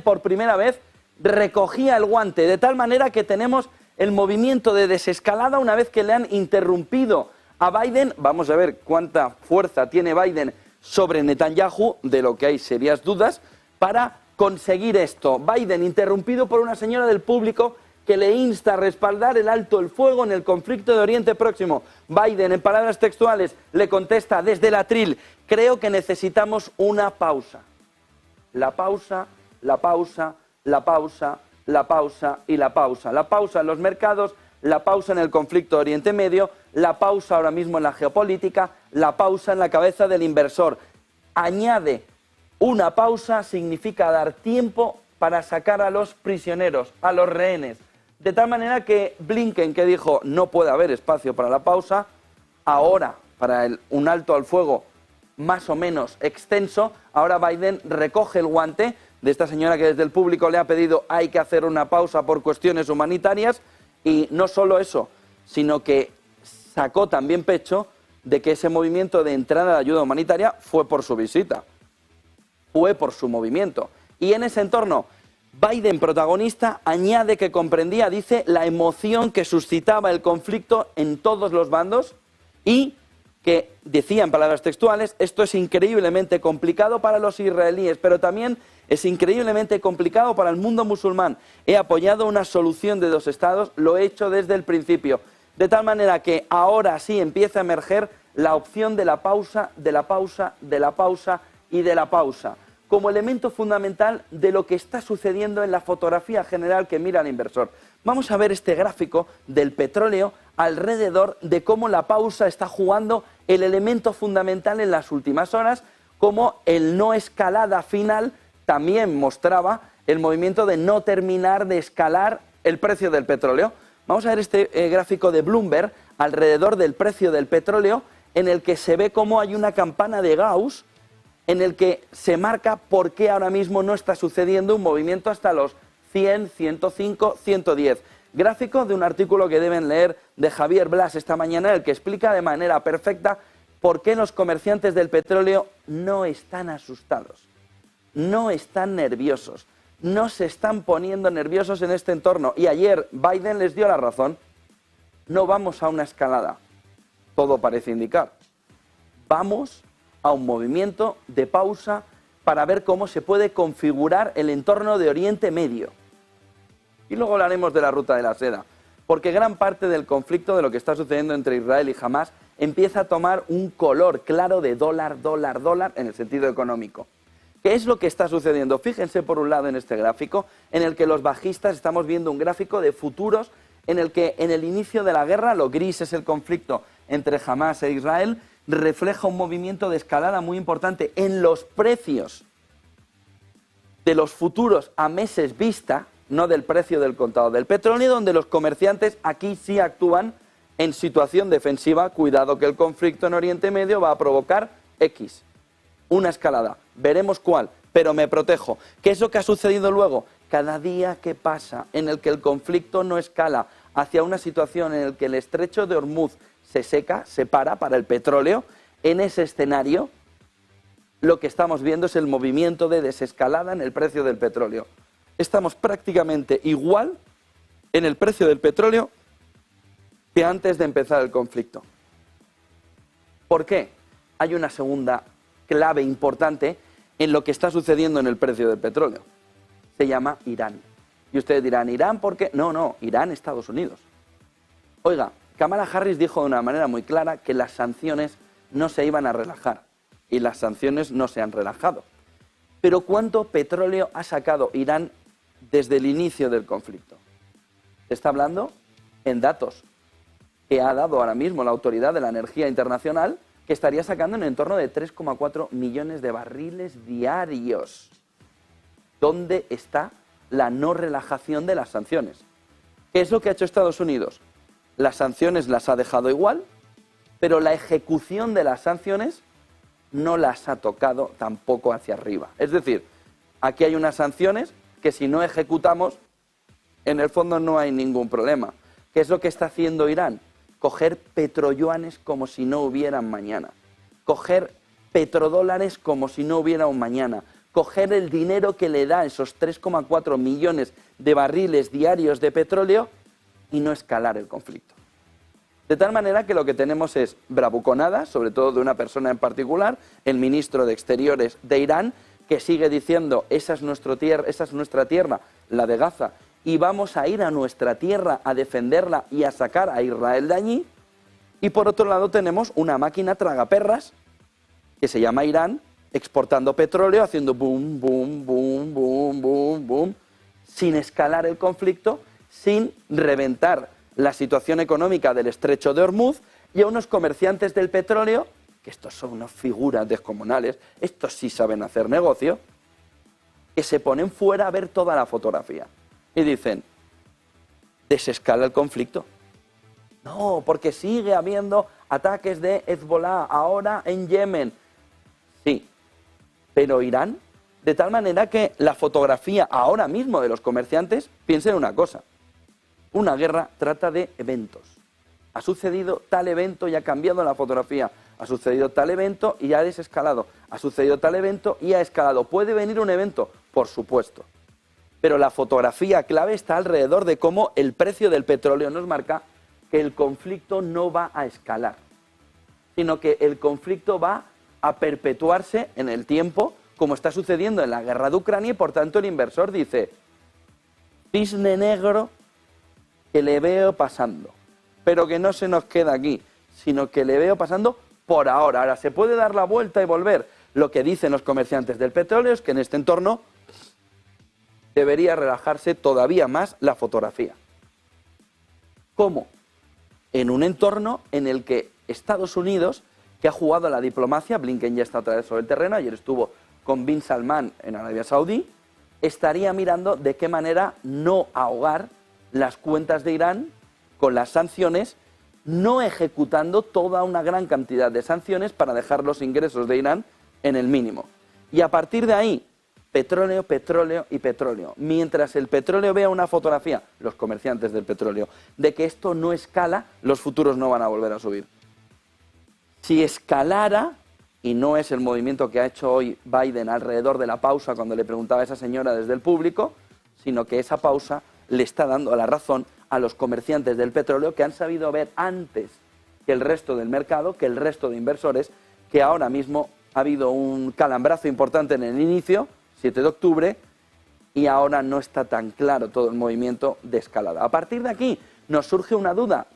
por primera vez recogía el guante, de tal manera que tenemos el movimiento de desescalada una vez que le han interrumpido a Biden. Vamos a ver cuánta fuerza tiene Biden sobre Netanyahu, de lo que hay serias dudas, para conseguir esto. Biden interrumpido por una señora del público que le insta a respaldar el alto el fuego en el conflicto de Oriente Próximo. Biden, en palabras textuales, le contesta desde el atril: creo que necesitamos una pausa. La pausa, la pausa, la pausa, la pausa y la pausa. La pausa en los mercados, la pausa en el conflicto de Oriente Medio, la pausa ahora mismo en la geopolítica, la pausa en la cabeza del inversor. Añade, una pausa significa dar tiempo para sacar a los prisioneros, a los rehenes. De tal manera que Blinken, que dijo no puede haber espacio para la pausa, ahora para un alto al fuego más o menos extenso, ahora Biden recoge el guante de esta señora que desde el público le ha pedido hay que hacer una pausa por cuestiones humanitarias, y no solo eso, sino que sacó también pecho de que ese movimiento de entrada de ayuda humanitaria fue por su visita, fue por su movimiento. Y en ese entorno, Biden, protagonista, añade que comprendía, dice, la emoción que suscitaba el conflicto en todos los bandos y que decía en palabras textuales: esto es increíblemente complicado para los israelíes, pero también es increíblemente complicado para el mundo musulmán. He apoyado una solución de dos estados, lo he hecho desde el principio. De tal manera que ahora sí empieza a emerger la opción de la pausa, de la pausa, de la pausa y de la pausa, como elemento fundamental de lo que está sucediendo en la fotografía general que mira el inversor. Vamos a ver este gráfico del petróleo alrededor de cómo la pausa está jugando el elemento fundamental en las últimas horas, como el no escalada final también mostraba el movimiento de no terminar de escalar el precio del petróleo. Vamos a ver este gráfico de Bloomberg alrededor del precio del petróleo, en el que se ve cómo hay una campana de Gauss, en el que se marca por qué ahora mismo no está sucediendo un movimiento hasta los 100, 105, 110. Gráfico de un artículo que deben leer de Javier Blas esta mañana, en el que explica de manera perfecta por qué los comerciantes del petróleo no están asustados, no están nerviosos, no se están poniendo nerviosos en este entorno. Y ayer Biden les dio la razón. No vamos a una escalada, todo parece indicar. Vamos a un movimiento de pausa para ver cómo se puede configurar el entorno de Oriente Medio. Y luego hablaremos de la ruta de la seda, porque gran parte del conflicto, de lo que está sucediendo entre Israel y Hamás, empieza a tomar un color claro de dólar, dólar, dólar en el sentido económico. ¿Qué es lo que está sucediendo? Fíjense por un lado en este gráfico, en el que los bajistas estamos viendo un gráfico de futuros, en el que en el inicio de la guerra, lo gris es el conflicto entre Hamás e Israel, refleja un movimiento de escalada muy importante en los precios de los futuros a meses vista, no del precio del contado del petróleo, donde los comerciantes aquí sí actúan en situación defensiva. Cuidado que el conflicto en Oriente Medio va a provocar X, una escalada, veremos cuál, pero me protejo. ¿Qué es lo que ha sucedido luego? Cada día que pasa en el que el conflicto no escala hacia una situación en la que el estrecho de Hormuz se seca, se para para el petróleo, en ese escenario lo que estamos viendo es el movimiento de desescalada en el precio del petróleo. Estamos prácticamente igual en el precio del petróleo que antes de empezar el conflicto. ¿Por qué? Hay una segunda clave importante en lo que está sucediendo en el precio del petróleo. Se llama Irán. Y ustedes dirán, ¿Irán por qué? No, Irán, Estados Unidos. Oiga, Kamala Harris dijo de una manera muy clara que las sanciones no se iban a relajar, y las sanciones no se han relajado. Pero ¿cuánto petróleo ha sacado Irán desde el inicio del conflicto? Se está hablando en datos que ha dado ahora mismo la Autoridad de la Energía Internacional, que estaría sacando en el entorno de 3,4 millones de barriles diarios. ¿Dónde está la no relajación de las sanciones? ¿Qué es lo que ha hecho Estados Unidos? Las sanciones las ha dejado igual, pero la ejecución de las sanciones no las ha tocado tampoco hacia arriba. Es decir, aquí hay unas sanciones que si no ejecutamos, en el fondo no hay ningún problema. ¿Qué es lo que está haciendo Irán? Coger petroyuanes como si no hubieran mañana. Coger petrodólares como si no hubiera un mañana. coger el dinero que le da esos 3,4 millones de barriles diarios de petróleo y no escalar el conflicto. De tal manera que lo que tenemos es bravuconadas, sobre todo de una persona en particular, el ministro de Exteriores de Irán, que sigue diciendo, esa es nuestra tierra, la de Gaza, y vamos a ir a nuestra tierra a defenderla y a sacar a Israel de allí. Y por otro lado tenemos una máquina tragaperras, que se llama Irán, exportando petróleo, haciendo boom, boom, boom, boom, boom, boom, sin escalar el conflicto, sin reventar la situación económica del estrecho de Hormuz, y a unos comerciantes del petróleo, que estos son unas figuras descomunales, estos sí saben hacer negocio, que se ponen fuera a ver toda la fotografía y dicen, desescala el conflicto. No, porque sigue habiendo ataques de Hezbollah ahora en Yemen. Sí, pero Irán, de tal manera que la fotografía ahora mismo de los comerciantes, piensen una cosa, una guerra trata de eventos. Ha sucedido tal evento y ha cambiado la fotografía. Ha sucedido tal evento y ha desescalado. Ha sucedido tal evento y ha escalado. ¿Puede venir un evento? Por supuesto. Pero la fotografía clave está alrededor de cómo el precio del petróleo nos marca que el conflicto no va a escalar, sino que el conflicto va a perpetuarse en el tiempo, como está sucediendo en la guerra de Ucrania, y por tanto el inversor dice, cisne negro que le veo pasando, pero que no se nos queda aquí, sino que le veo pasando por ahora. Ahora, se puede dar la vuelta y volver. Lo que dicen los comerciantes del petróleo es que en este entorno debería relajarse todavía más la fotografía. ¿Cómo? En un entorno en el que Estados Unidos, que ha jugado a la diplomacia, Blinken ya está otra vez sobre el terreno, ayer estuvo con Bin Salman en Arabia Saudí, estaría mirando de qué manera no ahogar las cuentas de Irán con las sanciones, no ejecutando toda una gran cantidad de sanciones para dejar los ingresos de Irán en el mínimo. Y a partir de ahí, petróleo, petróleo y petróleo. Mientras el petróleo vea una fotografía, los comerciantes del petróleo, de que esto no escala, los futuros no van a volver a subir. Si escalara, y no es el movimiento que ha hecho hoy Biden alrededor de la pausa cuando le preguntaba a esa señora desde el público, sino que esa pausa le está dando la razón a los comerciantes del petróleo que han sabido ver antes que el resto del mercado, que el resto de inversores, que ahora mismo ha habido un calambrazo importante en el inicio, 7 de octubre, y ahora no está tan claro todo el movimiento de escalada. A partir de aquí nos surge una duda.